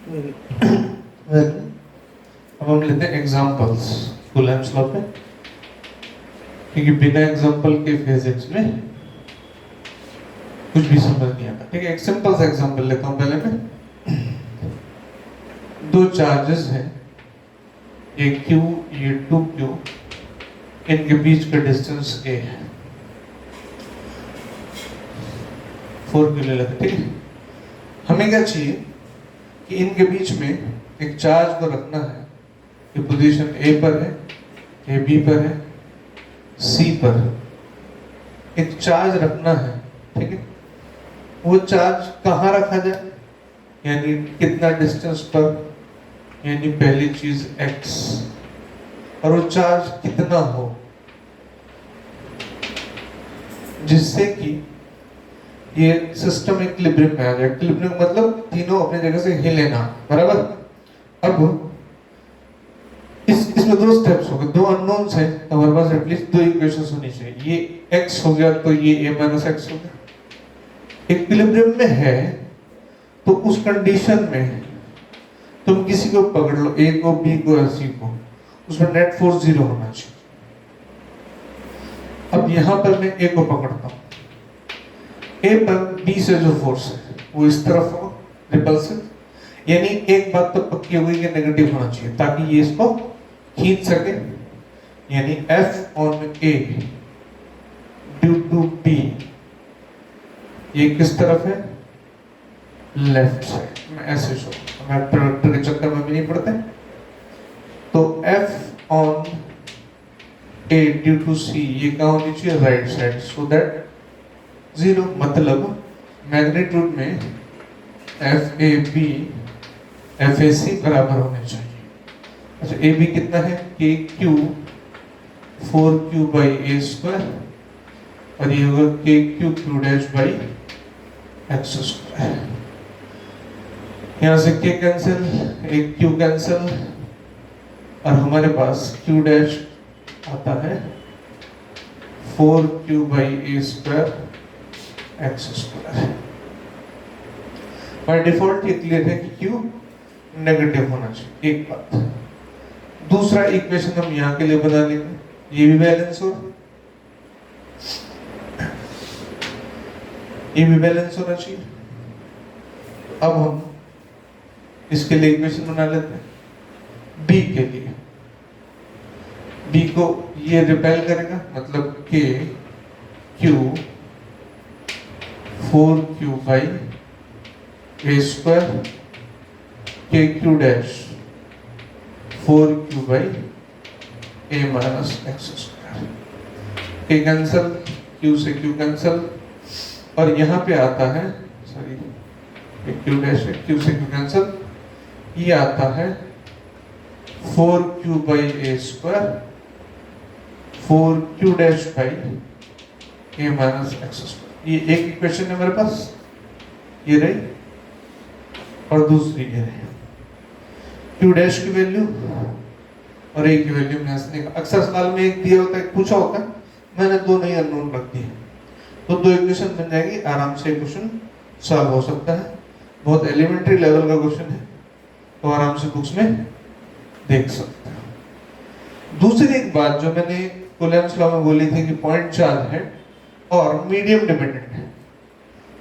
अब हम लेते हैं एग्जांपल्स कूलम्ब्स लॉ पे, क्योंकि बिना एग्जांपल के फिजिक्स में कुछ भी समझ नहीं आता। ठीक है, एक सिंपल सा एग्जांपल लेता हूं पहले मैं। दो चार्जेस हैं, ये Q ये 2Q, इनके बीच का डिस्टेंस A है, 4Q ले लेते। ठीक है, हमें क्या चाहिए कि इनके बीच में एक चार्ज को रखना है, ये पोजीशन A पर है, ये B पर है, C पर एक चार्ज रखना है। ठीक है, वो चार्ज कहाँ रखा जाए, यानी कितना डिस्टेंस पर, यानी पहली चीज x, और वो चार्ज कितना हो जिससे कि ये सिस्टम इक्विलिब्रियम में आ जाए। इक्विलिब्रियम मतलब तीनों अपनी जगह से हिले ना, बराबर। अब इसमें दो स्टेप्स हो गए, दो अननोन्स हैं, तो हमारे पास एटलीस्ट दो इक्वेशंस होनी चाहिए। ये x हो गया तो ये a माइनस एक्स हो गया। इक्विलिब्रियम में है तो उस कंडीशन में तुम किसी को पकड़ लो, a को, b को या c को, उसमें नेट फोर्स 0 होना चाहिए। अब यहां पर मैं a को पकड़ता हूं, a पर b से जो फोर्स है वो इस तरफ हो, रिपल्सिव, यानी एक बात तो पक्की हो गई कि नेगेटिव होना चाहिए ताकि ये इसको खींच सके, यानी F on A due to B ये किस तरफ है, लेफ्ट साइड। मैं ऐसे शो, मैं प्रोडक्ट के चक्कर में भी नहीं पड़ते, तो F on A due to C ये कहाँ होनी चाहिए, राइट साइड, सो दैट 0, मतलब मैग्नीट्यूड में FAB FAC बराबर होने चाहिए। अच्छा, AB कितना है, KQ 4Q by A square, और ये होगा KQ Q dash by x square. यहाँ से K कैंसिल, एक Q कैंसिल, और हमारे पास Q डैश आता है 4Q by A square x square. By default ये क्लियर है कि Q नेगेटिव होना चाहिए, एक बात। दूसरा इक्वेशन हम यहां के लिए बना लेंगे, ये भी बैलेंस हो, ये भी बैलेंस होना चाहिए। अब हम इसके लिए इक्वेशन बना लेते हैं B के लिए। B को ये रिपेल करेगा, मतलब K Q 4Q by A square, K Q dash 4Q by A minus x square. K cancel, Q से Q कैंसल, और यहाँ पे आता है, सॉरी Q डैश है, Q से Q कैंसल, ये आता है 4Q by A square 4Q dash by A minus x square. ये एक इक्वेशन है मेरे पास, ये रही, और दूसरी ये रही। Q डैश की वैल्यू और A की वैल्यू मैंने ऐसे निकाला। अक्सर सवाल में एक दिया होता है, पूछा होता है, मैंने दो नहीं अननोन रख दिए, तो दो इक्वेशन बन जाएगी, आराम से क्वेश्चन सॉल्व हो सकता है। बहुत एलिमेंट्री लेवल का क्वेश्चन है, तो आराम से बुक्स में देख सकते हो। दूसरी एक बात जो मैंने कूलम्ब्स लॉ में बोली थी कि पॉइंट चार्ज है और मीडियम डिपेंडेंट है।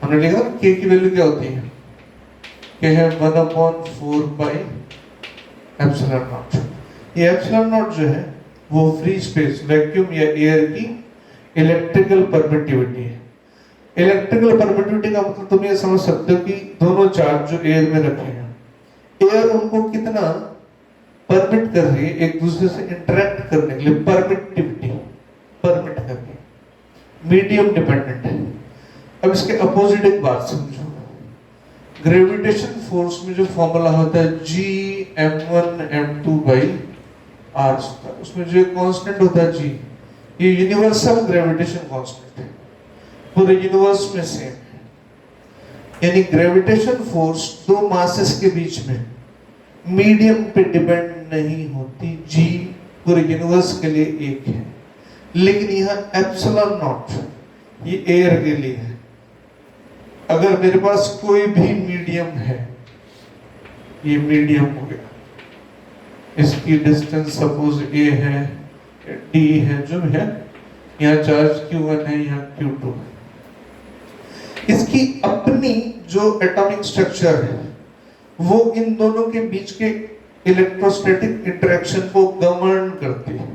हमने लिखा K की वैल्यू क्या होती है, K है 1/4 पाई एप्सिलॉन नॉट। ये एप्सिलॉन नॉट जो है वो फ्री स्पेस, वैक्यूम या एयर की इलेक्ट्रिकल परमिटिविटी है। इलेक्ट्रिकल परमिटिविटी का मतलब तुम ये समझ सकते हो कि दोनों चार्ज जो एयर में रखे हैं, एयर उनको कितना परमिट कर रही है एक दूसरे से इंटरेक्ट करने के लिए, परमिटिविटी, परमिट करके। मीडियम डिपेंडेंट है। अब इसके अपोजिट एक बात समझो, ग्रेविटेशन फोर्स में जो फॉर्मूला होता है Gm1m2 बाई r स्क्वायर, उसमें जो कांस्टेंट होता है G, ये यूनिवर्सल ग्रेविटेशन कांस्टेंट है, पूरे यूनिवर्स में सेम है। यानी ग्रेविटेशन फोर्स दो मासेस के बीच में मीडियम पे डिपेंड नहीं होती, G पूरे यूनिवर्स के लिए एक है। लेकिन यहाँ एप्सिलॉन नॉट ये एयर के लिए है। अगर मेरे पास कोई भी मीडियम है ये मीडियम हो गया, इसकी डिस्टेंस सपोज ए है, डी है, जो भी है, यहाँ चार्ज Q1 है, यहाँ Q2 है। इसकी अपनी जो एटॉमिक स्ट्रक्चर है वो इन दोनों के बीच के इलेक्ट्रोस्टैटिक इंटरेक्शन को गवर्न करती है,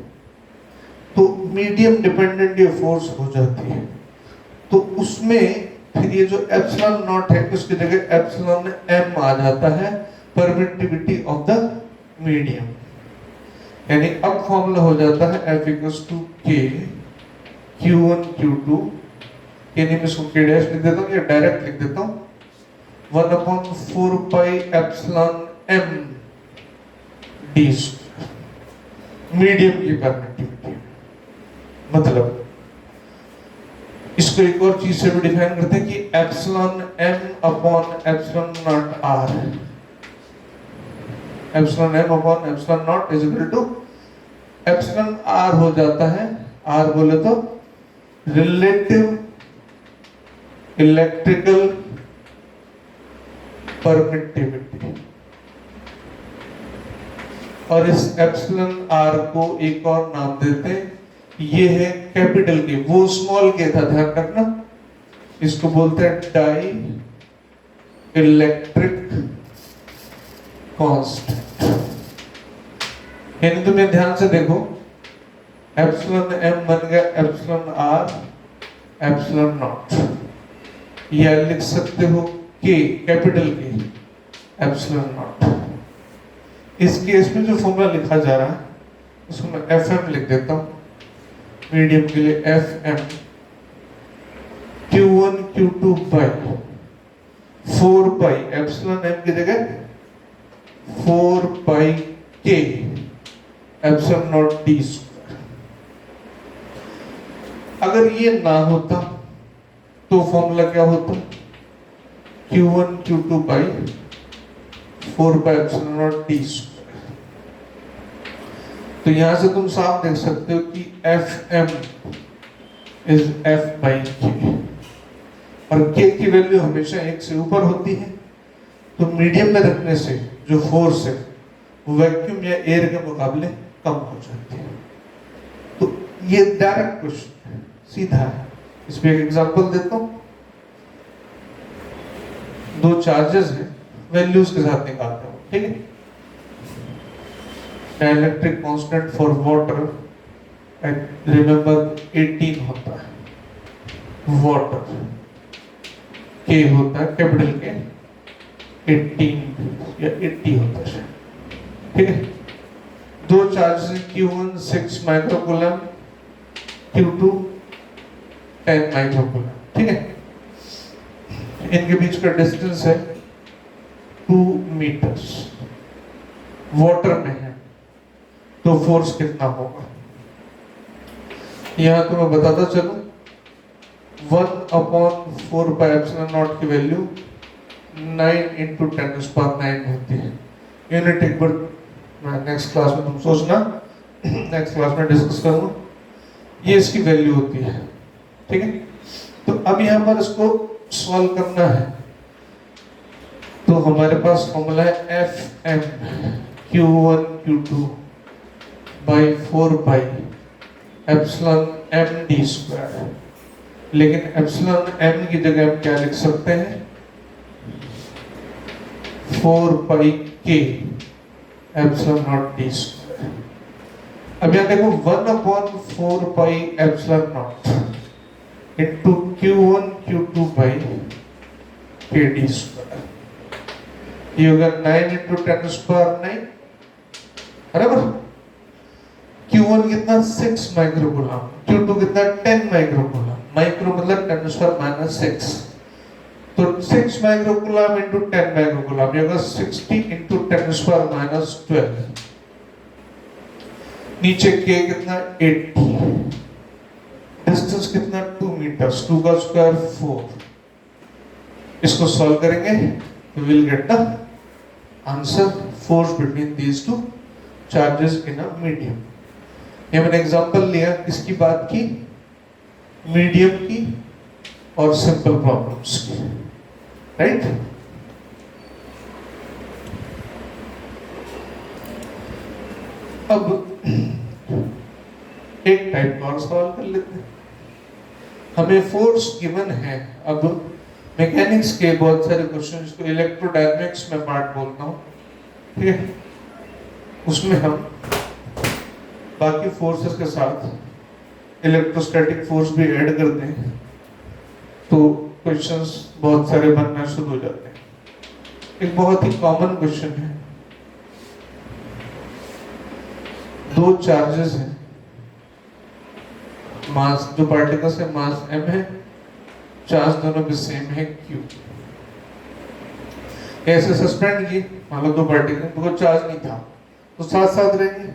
तो मीडियम डिपेंडेंट ये फोर्स हो जाती है। तो उसमें फिर ये जो एप्सिलॉन नॉट है उसकी जगह एप्सिलॉन m आ जाता है, परमिटिविटी ऑफ द मीडियम। यानी अब फॉर्मूला हो जाता है F equals to K Q1 Q2, यानी मैं इसको K डैश लिख देता हूँ या डायरेक्ट लिख देता हूँ, 1/4 pi epsilon m d square medium की परमिटिविटी। मतलब इसको एक और चीज से भी डिफाइन करते हैं कि epsilon m upon epsilon naught r, epsilon m upon epsilon naught is equal to epsilon r हो जाता है, r बोले तो रिलेटिव इलेक्ट्रिकल परमिटिविटी, और इस एप्सिलॉन r को एक और नाम देते हैं, ये है कैपिटल के, वो स्मॉल के था, ध्यान रखना, इसको बोलते हैं डाई इलेक्ट्रिक कांस्टेंट। यानी तुम्हें ध्यान से देखो, एप्सिलॉन m बन गया एप्सिलॉन r एप्सिलॉन नॉट, या लिख सकते हो k कैपिटल के एप्सिलॉन नॉट। इस केस में जो फॉर्मूला लिखा जा रहा है उसको मैं Fm लिख देता हूं मीडियम के लिए, Fm Q1 Q2 by 4 pi epsilon m की जगह 4 पाई k epsilon not d square. अगर ये ना होता तो फॉर्मूला क्या होता, Q1 Q2 by 4 pi epsilon not d square. तो यहां से तुम साफ देख सकते हो कि Fm is F by K, और K की वैल्यू हमेशा 1 से ऊपर होती है, तो मीडियम में रखने से जो फोर्स है वो वैक्यूम या एयर के मुकाबले कम हो जाती है। तो ये डायरेक्ट क्वेश्चन है, सीधा है। इस पे एक एग्जांपल देता हूं, दो चार्जेस हैं, वैल्यूज के साथ निकालते हो, ठीक है। Dielectric constant for water remember 18 होता है, वाटर के होता है कैपिटल के 18 या 80 होता है, ठीक है। दो charges Q1 6 microcoulomb, Q2 10 microcoulomb, ठीक है। इनके बीच का डिस्टेंस है 2 मीटर्स, वाटर में है, तो फोर्स कितना होगा यहां तो मैं बताता चलूं, 1/4 पाई एप्सिलॉन नॉट की वैल्यू 9 × 10⁹ होती है। यूनिट एक बार मैं नेक्स्ट क्लास में, तुम सोचना, नेक्स्ट क्लास में डिस्कस करूंगा, ये इसकी वैल्यू होती है, ठीक है। तो अब यहां पर इसको सॉल्व करना है, तो हमारे पास फॉर्मूला है Fm Q1 Q2 by 4 pi epsilon m d square, लेकिन एप्सिलॉन m की जगह हम क्या लिख सकते हैं, 4 पाई k epsilon not d square. अब यहाँ देखो 1/4 pi epsilon not into Q1 Q2 by k d square, ये होगा 9 × 10⁹ बराबर। Q1 कितना 6 माइक्रोकूलम, Q2 कितना 10 माइक्रोकूलम, माइक्रो मतलब 10⁻⁶, तो 6 माइक्रोकूलम इंटू 10 माइक्रोकूलम, ये होगा 60 × 10⁻12। नीचे K कितना 80, डिस्टेंस कितना 2 मीटर्स, 2 का स्क्वायर 4। इसको सॉल्व करेंगे तो will get the answer, force between these two charges in a medium. ये मैंने एग्जांपल लिया किसकी बात की, मीडियम की और सिंपल प्रॉब्लम्स की, राइट। अब एक टाइप का और सवाल कर लेते हैं। हमें फोर्स गिवन है। अब मैकेनिक्स के बहुत सारे क्वेश्चन, जिसको इलेक्ट्रोडायनेमिक्स में पार्ट बोलता हूँ, ठीक है, उसमें हम बाकी फोर्सेस के साथ इलेक्ट्रोस्टैटिक फोर्स भी ऐड करते हैं, तो क्वेश्चंस बहुत सारे बनना शुरू हो जाते हैं। एक बहुत ही कॉमन क्वेश्चन है, दो चार्जेस हैं, मास, जो पार्टिकल्स है मास m है, चार्ज दोनों भी सेम है q। ऐसे सस्पेंड किए, मान लो दो पार्टिकल, तो चार्ज नहीं था तो साथ साथ रहेंगे,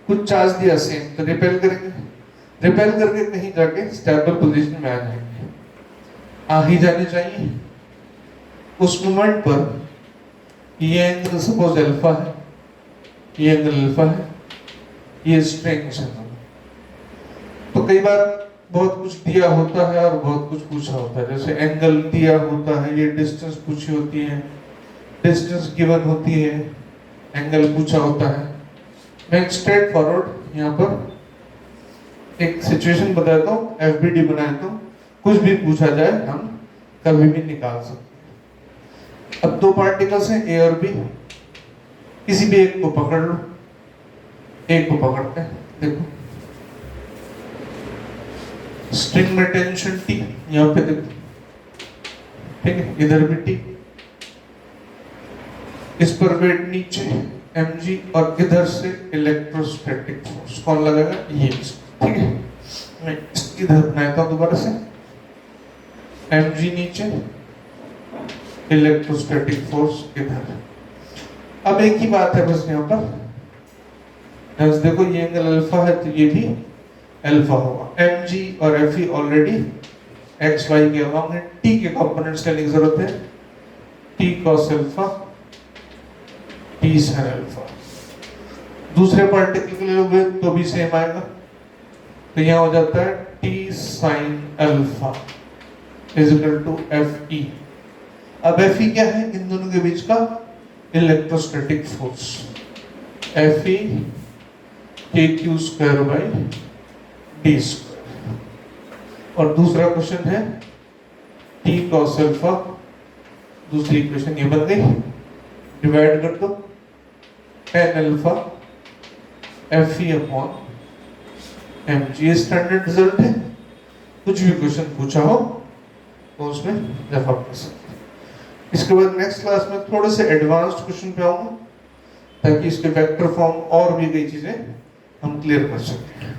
कुछ चार्ज दिया सेम तो रिपेल करेंगे, रिपेल करके कहीं जाके स्टेबल पोजीशन में आ जाएंगे, आ ही जाने चाहिए। उस मोमेंट पर ये एंगल सपोज अल्फा है, ये एंगल अल्फा है, ये स्ट्रेंथ है। तो कई बार बहुत कुछ दिया होता है और बहुत कुछ पूछा होता है, जैसे एंगल दिया होता है, ये डिस्टेंस पूछी होती है, डिस्टेंस गिवन होती है, एंगल पूछा होता है। मैं स्ट्रेट फॉरवर्ड यहाँ पर एक सिचुएशन बताता हूँ, एफबीडी बनाता हूँ, कुछ भी पूछा जाए हम कभी भी निकाल सकते हैं। अब दो पार्टिकल्स हैं ए और बी, किसी भी एक को पकड़ लो, एक को पकड़ते हैं, देखो स्ट्रिंग में टेंशन T, यहाँ पे देखो, ठीक है, इधर भी T, इस पर वेट नीचे mg और इधर से इलेक्ट्रोस्टैटिक फोर्स कौन लगाएगा, ये, ठीक है। मैं इधर बनाता हूँ दोबारा से, mg नीचे, इलेक्ट्रोस्टैटिक फोर्स इधर। अब एक ही बात है बस यहाँ पर, बस देखो ये एंगल अल्फा है तो ये भी अल्फा होगा। mg और fe ऑलरेडी x y के अलॉन्ग है, t के कंपोनेंट्स लेने की जरूरत है, t cos alpha, t sin alpha. दूसरे पार्टिकल के लिए लोगे तो भी सेम आएगा, तो यहाँ हो जाता है t sin alpha is equal to fe। अब fe क्या है, इन दोनों के बीच का electrostatic force, fe kq square by D square. और दूसरा क्वेश्चन है t cos अल्फा, दूसरी इक्वेशन ये बन गई, डिवाइड कर दो tan alpha fe upon mg। ये स्टैंडर्ड रिजल्ट है, कुछ भी क्वेश्चन पूछा हो तो उसमें जवाब कर सकते हैं। इसके बाद नेक्स्ट क्लास में थोड़े से एडवांस्ड क्वेश्चन पे आऊंगा, ताकि इसके वेक्टर फॉर्म और भी कई चीजें हम क्लियर कर सकें।